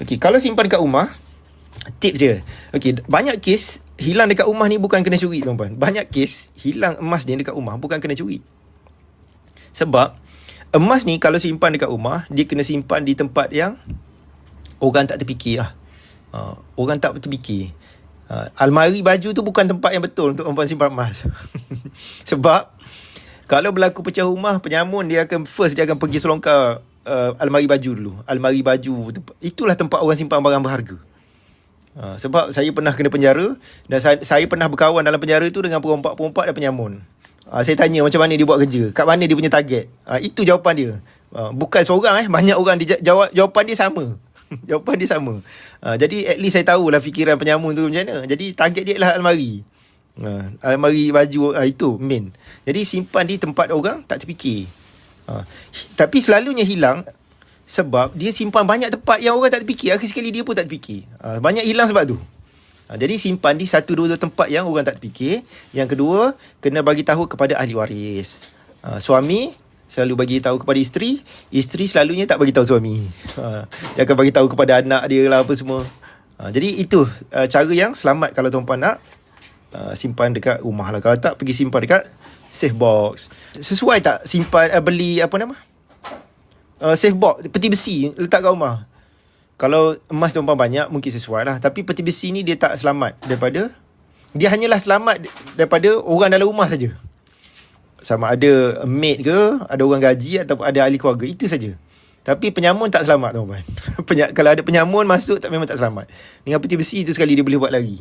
Okey, kalau simpan dekat rumah, tips dia. Okey, banyak kes hilang dekat rumah ni bukan kena curi, tuan-puan. Banyak kes hilang emas ni dekat rumah bukan kena curi. Sebab emas ni kalau simpan dekat rumah, dia kena simpan di tempat yang orang tak terfikir lah. Orang tak terfikir. Almari baju tu bukan tempat yang betul untuk orang simpan emas. Sebab kalau berlaku pecah rumah, penyamun dia akan pergi selongkar almari baju dulu. Almari baju, itulah tempat orang simpan barang berharga. Sebab saya pernah kena penjara, dan saya pernah berkawan dalam penjara tu dengan perompak-perompak dan penyamun. Saya tanya macam mana dia buat kerja, kat mana dia punya target. Itu jawapan dia. Bukan seorang, banyak orang dia jawab, jawapan dia sama. Jawapan dia sama. Jadi at least saya tahulah fikiran penyamun tu macam mana. Jadi target dia adalah almari. Almari baju, itu main. Jadi simpan di tempat orang tak terfikir. Tapi selalunya hilang sebab dia simpan banyak tempat yang orang tak terfikir. Akhir sekali dia pun tak terfikir. Banyak hilang sebab tu. Jadi simpan di satu dua tempat yang orang tak terfikir. Yang kedua, kena bagi tahu kepada ahli waris. Suami selalu bagi tahu kepada isteri. Isteri selalunya tak bagi tahu suami. Dia akan bagi tahu kepada anak dia lah apa semua. Jadi itu cara yang selamat kalau tuan-puan nak simpan dekat rumah lah. Kalau tak, pergi simpan dekat safe box. Sesuai tak simpan beli safe box peti besi letak kat rumah? Kalau emas tuan-puan banyak, mungkin sesuai lah. Tapi peti besi ni dia tak selamat daripada, dia hanyalah selamat daripada orang dalam rumah saja. Sama ada maid ke, ada orang gaji atau ada ahli keluarga, itu saja. Tapi penyamun tak selamat tuan-puan. Kalau ada penyamun masuk, memang tak selamat. Dengan peti besi tu sekali dia boleh buat lari.